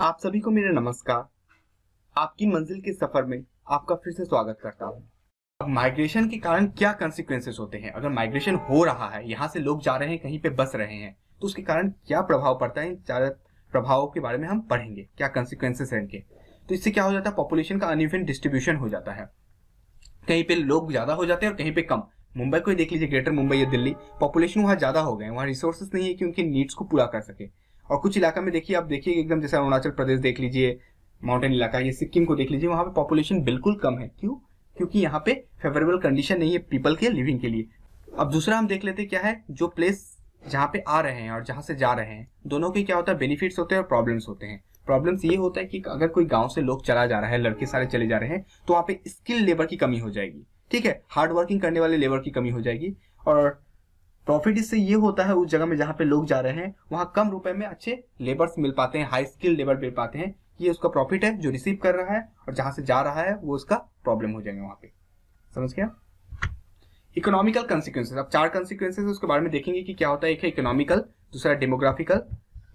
आप सभी को मेरा नमस्कार। आपकी मंजिल के सफर में आपका फिर से स्वागत करता हूं। अब माइग्रेशन के कारण क्या कंसिक्वेंसेस होते हैं? अगर माइग्रेशन हो रहा है, यहाँ से लोग जा रहे हैं, कहीं पे बस रहे हैं, तो उसके कारण क्या प्रभाव पड़ता है? इन चार प्रभावों के बारे में हम पढ़ेंगे, क्या कंसिक्वेंसेस हैं इनके। तो इससे क्या हो जाता है? पॉपुलेशन का अनइवन डिस्ट्रीब्यूशन हो जाता है। कहीं पे लोग ज्यादा हो जाते हैं और कहीं पे कम। मुंबई को ही देख लीजिए, ग्रेटर मुंबई या दिल्ली, पॉपुलेशन वहाँ ज्यादा हो गए, वहाँ रिसोर्सेस नहीं है कि उनके नीड्स को पूरा कर सके। और कुछ इलाका में देखिए, आप देखिए एकदम जैसे अरुणाचल प्रदेश देख लीजिए, माउंटेन इलाका, ये सिक्किम को देख लीजिए, वहाँ पे पॉपुलेशन बिल्कुल कम है। क्यों? क्योंकि यहाँ पे फेवरेबल कंडीशन नहीं है पीपल के लिविंग के लिए। अब दूसरा हम देख लेते हैं क्या है, जो प्लेस जहाँ पे आ रहे हैं और जहाँ से जा रहे हैं, दोनों के क्या होता है, बेनिफिट्स होते हैं और प्रॉब्लम्स होते हैं। प्रॉब्लम्स ये होता है कि अगर कोई गांव से लोग चला जा रहा है, लड़के सारे चले जा रहे हैं, तो वहाँ पे स्किल लेबर की कमी हो जाएगी। ठीक है, हार्ड वर्किंग करने वाले लेबर की कमी हो जाएगी। और प्रॉफिट इससे ये होता है, उस जगह में जहाँ पे लोग जा रहे हैं वहाँ कम रुपए में अच्छे लेबर्स मिल पाते हैं, हाई स्किल लेबर मिल पाते हैं। ये उसका प्रॉफिट है जो रिसीव कर रहा है, और जहां से जा रहा है वो उसका प्रॉब्लम हो जाएगा वहां पे। समझ गया? इकोनॉमिकल कंसिक्वेंसेस, अब चार कंसिक्वेंसेस उसके बारे में देखेंगे कि क्या होता है। एक है इकोनॉमिकल, दूसरा है डेमोग्राफिकल,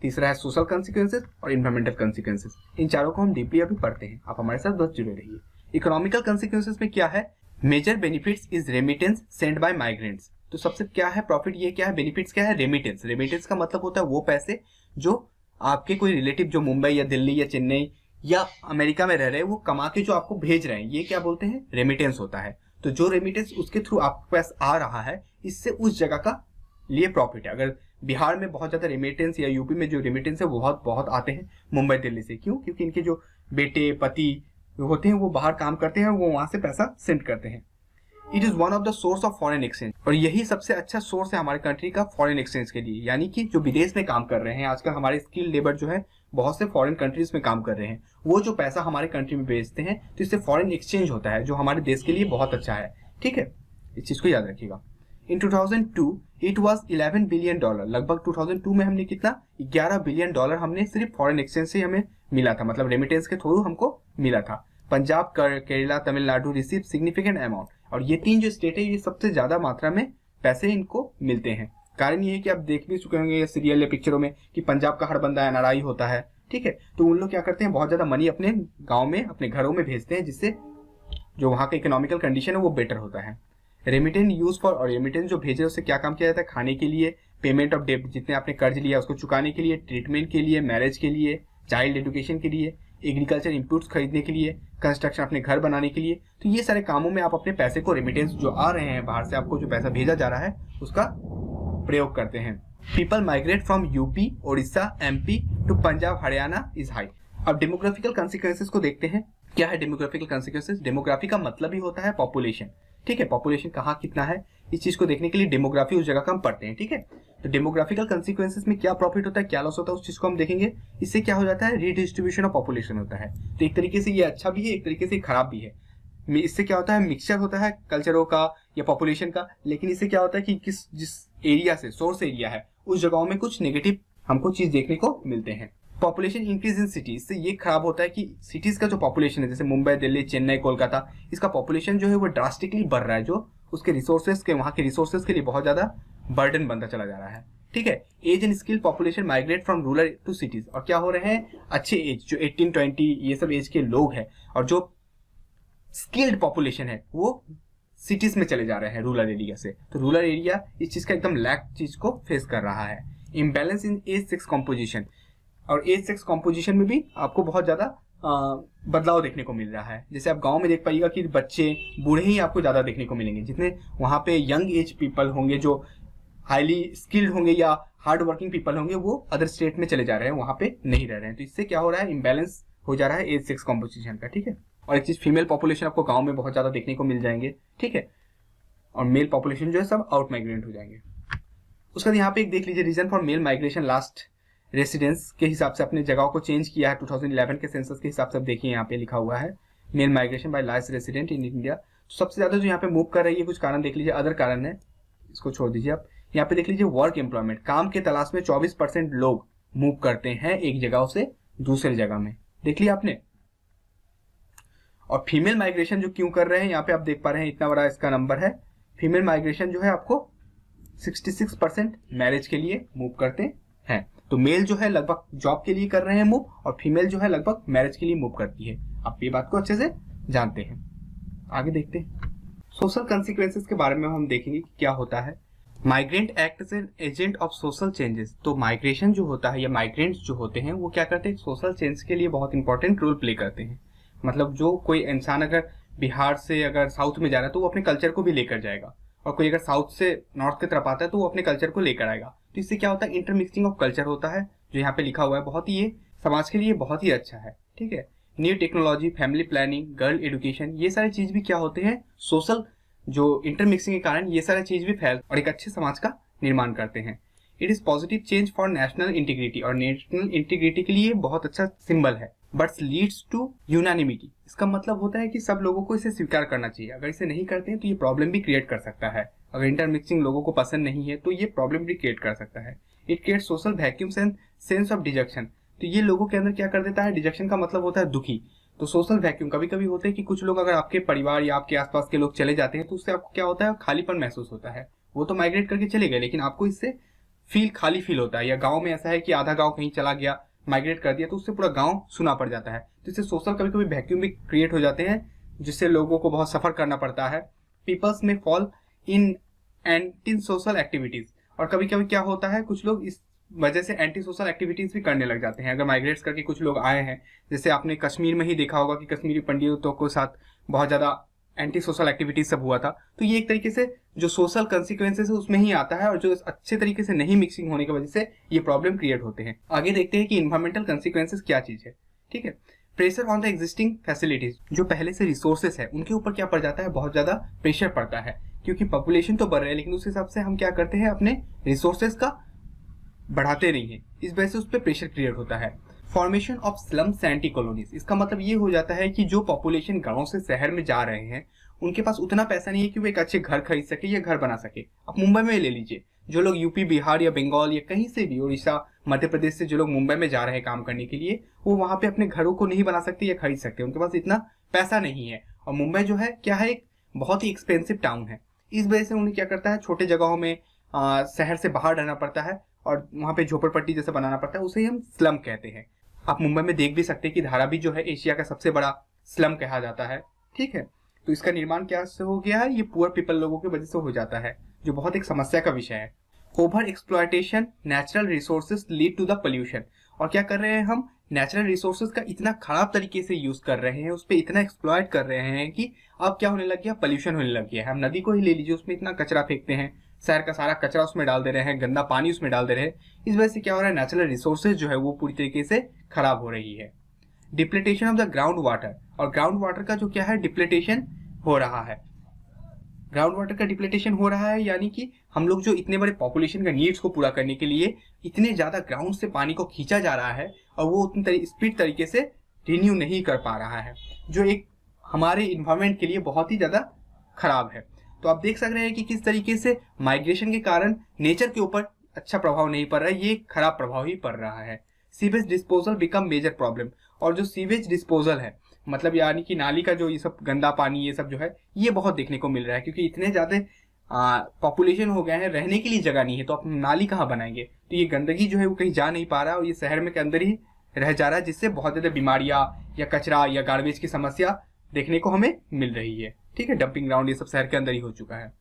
तीसरा है सोशल कंसिक्वेंसेस और इन्वायरमेंटल कंसिक्वेंसेस। इन चारों को हम डीपली अभी पढ़ते हैं, आप हमारे साथ बस जुड़े रहिए। इकोनॉमिकल कंसिक्वेंसेस में क्या है? Major benefits is remittance send by migrants. तो सबसे क्या है प्रॉफिट, ये क्या है, बेनिफिट्स क्या है? रेमिटेंस। रेमिटेंस का मतलब होता है वो पैसे जो आपके कोई रिलेटिव जो मुंबई या दिल्ली या चेन्नई या अमेरिका में रह रहे हैं, वो कमा के जो आपको भेज रहे हैं, ये क्या बोलते हैं? रेमिटेंस होता है। तो जो रेमिटेंस उसके थ्रू आपके पास आ रहा है, इससे उस जगह का लिए प्रॉफिट है। अगर बिहार में बहुत ज्यादा रेमिटेंस या यूपी में जो रेमिटेंस है वो बहुत बहुत आते हैं मुंबई दिल्ली से। क्यों? क्योंकि इनके जो बेटे पति होते हैं वो बाहर काम करते हैं, वो वहां से पैसा सेंड करते हैं। It is one of the source of foreign exchange, और यही सबसे अच्छा सोर्स है हमारे कंट्री का फॉरेन एक्सचेंज के लिए। यानी कि जो विदेश में काम कर रहे हैं आजकल, हमारे स्किल लेबर जो है बहुत से फॉरेन कंट्रीज में काम कर रहे हैं, वो जो पैसा हमारे कंट्री में भेजते हैं, तो इससे फॉरेन एक्सचेंज होता है, जो हमारे देश के लिए बहुत अच्छा है। ठीक है, इस चीज को याद रखिएगा। इन 2002 इट वाज 11 बिलियन डॉलर। लगभग 2002 में हमने कितना, 11 बिलियन डॉलर हमने सिर्फ फॉरेन एक्सचेंज से हमें मिला था, मतलब रेमिटेंस के थ्रू हमको मिला था। Punjab, Kerala, Tamil Nadu receive significant amount, और ये तीन जो स्टेट है, ये सबसे ज्यादा मात्रा में पैसे इनको मिलते हैं। कारण ये है कि आप देख भी चुके होंगे सीरियल या पिक्चरों में कि पंजाब का हर बंदा एनआरआई होता है। ठीक है, तो उन लोग क्या करते हैं, बहुत ज्यादा मनी अपने गांव में, अपने घरों में भेजते हैं, जिससे जो वहाँ का इकोनॉमिकल कंडीशन है वो बेटर होता है। रेमिटेंस यूज फॉर, और रेमिटेंस जो भेजे उससे क्या काम किया जाता है? खाने के लिए, पेमेंट ऑफ डेब्ट, जितने आपने कर्ज लिया उसको चुकाने के लिए, ट्रीटमेंट के लिए, मैरिज के लिए, चाइल्ड एजुकेशन के लिए, एग्रीकल्चर इनपुट्स खरीदने के लिए, कंस्ट्रक्शन अपने घर बनाने के लिए। तो ये सारे कामों में आप अपने पैसे को, रेमिटेंस जो आ रहे हैं बाहर से, आपको जो पैसा भेजा जा रहा है, उसका प्रयोग करते हैं। People migrate from UP, Odisha, MP to Punjab, Haryana is high. अब डेमोग्राफिकल कंसिक्वेंसेस को देखते हैं। क्या है डेमोग्राफिकल कंसिक्वेंसेस? डेमोग्राफी का मतलब ही होता है पॉपुलेशन। ठीक है, पॉपुलेशन कहाँ कितना है, इस चीज को देखने के लिए डेमोग्राफी उस जगह का हम पढ़ते हैं। ठीक है, तो डेमोग्राफिकल कंसिक्वेंसेस में क्या प्रॉफिट होता है, क्या लॉस होता है, उस चीज को हम देखेंगे। इससे क्या हो जाता है? रीडिस्ट्रीब्यूशन ऑफ पॉपुलेशन होता है। तो एक तरीके से ये अच्छा भी है, एक तरीके से खराब भी है। इससे क्या होता है? मिक्सचर होता है कल्चरों का या पॉपुलेशन का। लेकिन इससे क्या होता है कि जिस एरिया से सोर्स एरिया है, उस जगहों में कुछ नेगेटिव हमको चीज देखने को मिलते हैं। पॉपुलेशन इंक्रीज इन सिटीज से ये खराब होता है कि सिटीज का जो पॉपुलेशन है, जैसे मुंबई, दिल्ली, चेन्नई, कोलकाता, इसका पॉपुलेशन जो है वो ड्रास्टिकली बढ़ रहा है, जो उसके रिसोर्सेज के, वहां के रिसोर्सेज के लिए बहुत ज्यादा बर्डन बनता चला जा रहा है। ठीक है, age and skill population migrate from rural to cities, और क्या हो रहे हैं? अच्छे एज जो 18-20 ये सब एज के लोग हैं, और जो स्किल्ड पॉपुलेशन है वो सिटीज में चले जा रहे हैं रूरल एरिया से। तो रूरल एरिया इस चीज का एकदम लैक चीज को फेस कर रहा है। Imbalance in age sex composition, और एज सेक्स कॉम्पोजिशन में भी आपको बहुत ज्यादा बदलाव देखने को मिल रहा है। जैसे आप गांव में देख पाइएगा कि बच्चे बूढ़े ही आपको ज्यादा देखने को मिलेंगे। जितने वहां पे यंग एज पीपल होंगे, जो हाईली स्किल्ड होंगे या हार्ड वर्किंग पीपल होंगे, वो अदर स्टेट में चले जा रहे हैं, वहां पे नहीं रह रहे हैं। तो इससे क्या हो रहा है? इम्बैलेंस हो जा रहा है एज सेक्स कॉम्पोजिशन का। ठीक है, और एक चीज, फीमेल पॉपुलेशन आपको गाँव में बहुत ज्यादा देखने को मिल जाएंगे। ठीक है, और मेल पॉपुलेशन जो है सब आउट माइग्रेंट हो जाएंगे। उसके बाद यहाँ पे एक देख लीजिए, reason for male migration last residence के हिसाब से अपने जगहों को चेंज किया है 2011 के सेंसस के हिसाब से। अब देखिए यहाँ पे लिखा हुआ है male migration by last resident in India. सबसे ज्यादा जो यहाँ पे मूव कर रही है, कुछ कारण देख लीजिए, अदर कारण है, इसको छोड़ दीजिए आप। यहाँ पे देख लीजिए वर्क एम्प्लॉयमेंट, काम के तलाश में 24% लोग मूव करते हैं एक जगह से दूसरे जगह में, देख लिया आपने। और फीमेल माइग्रेशन जो क्यों कर रहे हैं, यहाँ पे आप देख पा रहे हैं इतना बड़ा इसका नंबर है। फीमेल माइग्रेशन जो है आपको 66% मैरिज के लिए मूव करते हैं। तो मेल जो है लगभग जॉब के लिए कर रहे हैं मूव, और फीमेल जो है लगभग मैरिज के लिए मूव करती है। आप ये बात को अच्छे से जानते हैं। आगे देखते हैं सोशल कंसिक्वेंसेस के बारे में हम देखेंगे कि क्या होता है। Migrant act as an agent of social changes. तो माइग्रेशन जो होता है या माइग्रेंट्स जो होते हैं वो क्या करते हैं, सोशल चेंज के लिए बहुत इंपॉर्टेंट रोल प्ले करते हैं। मतलब जो कोई इंसान अगर बिहार से अगर साउथ में जा रहा है तो वो अपने कल्चर को भी लेकर जाएगा, और कोई अगर साउथ से नॉर्थ की तरफ आता है तो वो अपने कल्चर को लेकर आएगा। तो इससे क्या होता है, इंटरमिक्सिंग ऑफ कल्चर होता है, जो यहाँ पे लिखा हुआ है। बहुत ही ये समाज के लिए बहुत ही अच्छा है। ठीक है, new technology, family planning, girl education, ये सारी चीज भी क्या होते हैं, सोशल जो इंटरमिक्सिंग के कारण ये सारी चीज भी फैल और एक अच्छे समाज का निर्माण करते हैं। It is positive change for national integrity, और नेशनल इंटीग्रिटी के लिए बहुत अच्छा सिंबल है। बट लीड्स टू यूनानिमिटी, इसका मतलब होता है कि सब लोगों को इसे स्वीकार करना चाहिए। अगर इसे नहीं करते हैं तो ये प्रॉब्लम भी क्रिएट कर सकता है। अगर इंटरमिक्सिंग लोगों को पसंद नहीं है तो ये प्रॉब्लम भी क्रिएट कर सकता है। It create social vacuums and sense of dejection, तो ये लोगों के अंदर क्या कर देता है, डिजक्शन का मतलब होता है दुखी। तो सोशल वैक्यूम कभी कभी होते हैं कि कुछ लोग अगर आपके परिवार या आपके आसपास के लोग चले जाते हैं तो उससे आपको क्या होता है, खालीपन महसूस होता है। वो तो माइग्रेट करके चले गए लेकिन आपको इससे खाली फील होता है। या गांव में ऐसा है कि आधा गांव कहीं चला गया, माइग्रेट कर दिया, तो उससे पूरा गांव सुना पड़ जाता है। तो इससे सोशल कभी कभी वैक्यूम भी क्रिएट हो जाते हैं, जिससे लोगों को बहुत सफर करना पड़ता है। पीपल्स में fall in anti social activities, और कभी कभी क्या होता है, कुछ लोग इस वजह से एंटी सोशल एक्टिविटीज भी करने लग जाते हैं। अगर माइग्रेट्स करके कुछ लोग आए हैं, जैसे आपने कश्मीर में ही देखा होगा कि कश्मीरी पंडितों के साथ बहुत ज्यादा एंटी सोशल एक्टिविटीज सब हुआ था। तो ये एक तरीके से जो सोशल कंसिक्वेंसेस है उसमें ही आता है, और जो अच्छे तरीके से नहीं मिक्सिंग होने की वजह से ये प्रॉब्लम क्रिएट होते हैं। आगे देखते हैं कि इन्वायरमेंटल कंसिक्वेंसेस क्या चीज है। ठीक है, pressure on the existing facilities, जो पहले से रिसोर्सेस है उनके ऊपर क्या पड़ जाता है, बहुत ज्यादा प्रेशर पड़ता है। क्योंकि पॉपुलेशन तो बढ़ रही है लेकिन उस हिसाब से हम क्या करते हैं, अपने रिसोर्सेज का बढ़ाते नहीं है, इस वजह से उस पर प्रेशर क्रिएट होता है। Formation of slums anti colonies, इसका मतलब ये हो जाता है कि जो पॉपुलेशन गांव से शहर में जा रहे हैं उनके पास उतना पैसा नहीं है कि वो एक अच्छे घर खरीद सके या घर बना सके। आप मुंबई में ले लीजिए, जो लोग यूपी, बिहार या बंगाल या कहीं से भी, उड़ीसा, मध्य प्रदेश से जो लोग मुंबई में जा रहे हैं काम करने के लिए, वो वहां पे अपने घरों को नहीं बना सकते या खरीद सकते, उनके पास इतना पैसा नहीं है। और मुंबई जो है क्या है, एक बहुत ही एक्सपेंसिव टाउन है। इस वजह से उन्हें क्या करता है, छोटे जगहों में शहर से बाहर रहना पड़ता है और वहां पे झोपड़पट्टी जैसे बनाना पड़ता है, उसे हम स्लम कहते हैं। आप मुंबई में देख भी सकते हैं कि धारावी जो है एशिया का सबसे बड़ा स्लम कहा जाता है। ठीक है, तो इसका निर्माण क्या से हो गया है, ये पुअर पीपल लोगों की वजह से हो जाता है, जो बहुत एक समस्या का विषय है। Over exploitation natural resources lead to the pollution, और क्या कर रहे हैं हम, नेचुरल रिसोर्सेज का इतना खराब तरीके से यूज कर रहे हैं, उस पर इतना एक्सप्लॉयट कर रहे हैं कि अब क्या होने लग गया, पोल्यूशन होने लग गया है। हम नदी को ही ले लीजिए, उसमें इतना कचरा फेंकते हैं, शहर का सारा कचरा उसमें डाल दे रहे हैं, गंदा पानी उसमें डाल दे रहे हैं। इस वजह से क्या हो रहा है, नेचुरल रिसोर्सेज जो है वो पूरी तरीके से खराब हो रही है। डिप्लेटेशन ऑफ द ग्राउंड वाटर, और ग्राउंड वाटर का जो क्या है, डिप्लेटेशन हो रहा है। ग्राउंड वाटर का डिप्लेटेशन हो रहा है, यानी कि हम लोग जो इतने बड़े पॉपुलेशन का नीड्स को पूरा करने के लिए इतने ज्यादा ग्राउंड से पानी को खींचा जा रहा है और वो उतनी स्पीड तरीके से रिन्यू नहीं कर पा रहा है, जो एक हमारे इन्वायरमेंट के लिए बहुत ही ज्यादा खराब है। तो आप देख सक रहे हैं कि किस तरीके से माइग्रेशन के कारण नेचर के ऊपर अच्छा प्रभाव नहीं पड़ रहा है, ये खराब प्रभाव ही पड़ रहा है। Sewage disposal become major problem, और जो सीवेज डिस्पोजल है मतलब यानी कि नाली का जो ये सब गंदा पानी ये सब जो है ये बहुत देखने को मिल रहा है, क्योंकि इतने ज्यादा पॉपुलेशन हो गए हैं, रहने के लिए जगह नहीं है, तो आप नाली कहाँ बनाएंगे। तो ये गंदगी जो है वो कहीं जा नहीं पा रहा है और ये शहर में के अंदर ही रह जा रहा है, जिससे बहुत ज्यादा बीमारियां या कचरा या गार्बेज की समस्या देखने को हमें मिल रही है। ठीक है, डंपिंग ग्राउंड ये सब शहर के अंदर ही हो चुका है।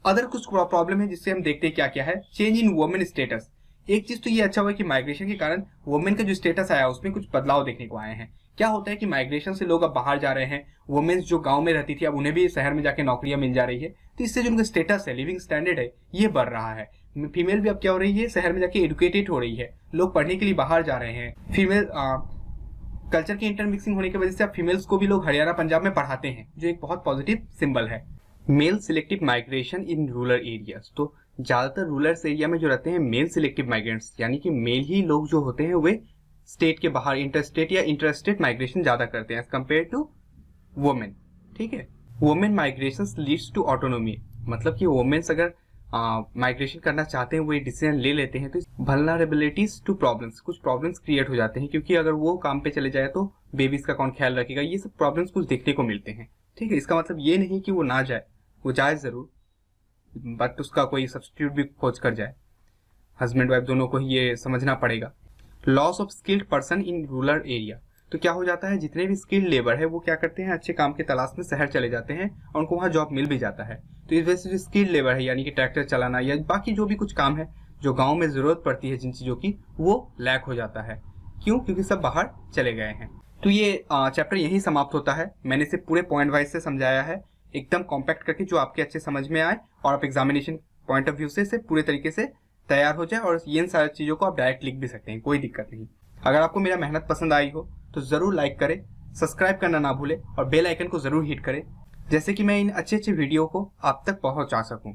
अदर कुछ प्रॉब्लम है जिससे हम देखते हैं क्या क्या है। चेंज इन वुमेन स्टेटस, एक चीज तो ये अच्छा हुआ कि माइग्रेशन के कारण वुमेन का जो स्टेटस आया उसमें कुछ बदलाव देखने को आए हैं। क्या होता है कि माइग्रेशन से लोग अब बाहर जा रहे हैं, वुमेन्स जो गांव में रहती थी अब उन्हें भी शहर में जाके नौकरियां मिल जा रही है, तो इससे जो उनका स्टेटस है, लिविंग स्टैंडर्ड है, ये बढ़ रहा है। फीमेल भी अब क्या हो रही है, शहर में जाके एडुकेटेड हो रही है, लोग पढ़ने के लिए बाहर जा रहे हैं। फीमेल कल्चर की इंटरमिक्सिंग होने की वजह से अब फीमेल्स को भी लोग हरियाणा पंजाब में पढ़ाते हैं, जो एक बहुत पॉजिटिव सिंबल है। Male selective migration in rural areas, तो ज्यादातर रूरल एरिया में जो रहते हैं मेल सिलेक्टिव माइग्रेंट्स, यानी कि मेल ही लोग जो होते हैं वे स्टेट के बाहर इंटरस्टेट या इंटरस्टेट माइग्रेशन ज्यादा करते हैं एज कम्पेयर टू वुमेन। ठीक है, women migration leads to autonomy, मतलब कि वुमेन्स अगर माइग्रेशन करना चाहते हैं, वो ये डिसीजन ले लेते हैं, तो वल्नरेबिलिटीज टू प्रॉब्लम्स, कुछ प्रॉब्लम्स क्रिएट हो जाते हैं, क्योंकि अगर वो काम पे चले जाए तो बेबीज का कौन ख्याल रखेगा, ये सब प्रॉब्लम्स कुछ देखने को मिलते हैं। ठीक है, इसका मतलब ये नहीं कि वो ना जाए, वो जाए जरूर, बट उसका कोई सब्स्टिट्यूट भी खोज कर जाए। हस्बैंड वाइफ दोनों को ही ये समझना पड़ेगा। Loss of skilled person in rural area, तो क्या हो जाता है, जितने भी स्किल्ड लेबर है वो क्या करते हैं, अच्छे काम की तलाश में शहर चले जाते हैं और उनको वहाँ जॉब मिल भी जाता है। तो इस वजह से जो स्किल्ड लेबर है यानी कि ट्रैक्टर चलाना या बाकी जो भी कुछ काम है जो गाँव में जरूरत पड़ती है जिन चीज़ों की, वो लैक हो जाता है। क्यों? क्योंकि सब बाहर चले गए हैं। तो ये चैप्टर यहीं समाप्त होता है। मैंने इसे पूरे पॉइंट वाइज से समझाया है, एकदम कॉम्पैक्ट करके, जो आपके अच्छे समझ में आए और आप एग्जामिनेशन पॉइंट ऑफ व्यू से इसे पूरे तरीके से तैयार हो जाए, और इन सारी चीज़ों को आप डायरेक्ट लिख भी सकते हैं, कोई दिक्कत नहीं। अगर आपको मेरा मेहनत पसंद आई हो तो ज़रूर लाइक करें, सब्सक्राइब करना ना भूलें और बेल आइकन को ज़रूर हिट करें, जैसे कि मैं इन अच्छे अच्छे वीडियो को आप तक पहुंचा सकूं।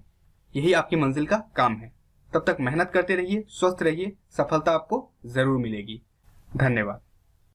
यही आपकी मंजिल का काम है। तब तक मेहनत करते रहिए, स्वस्थ रहिए, सफलता आपको ज़रूर मिलेगी। धन्यवाद।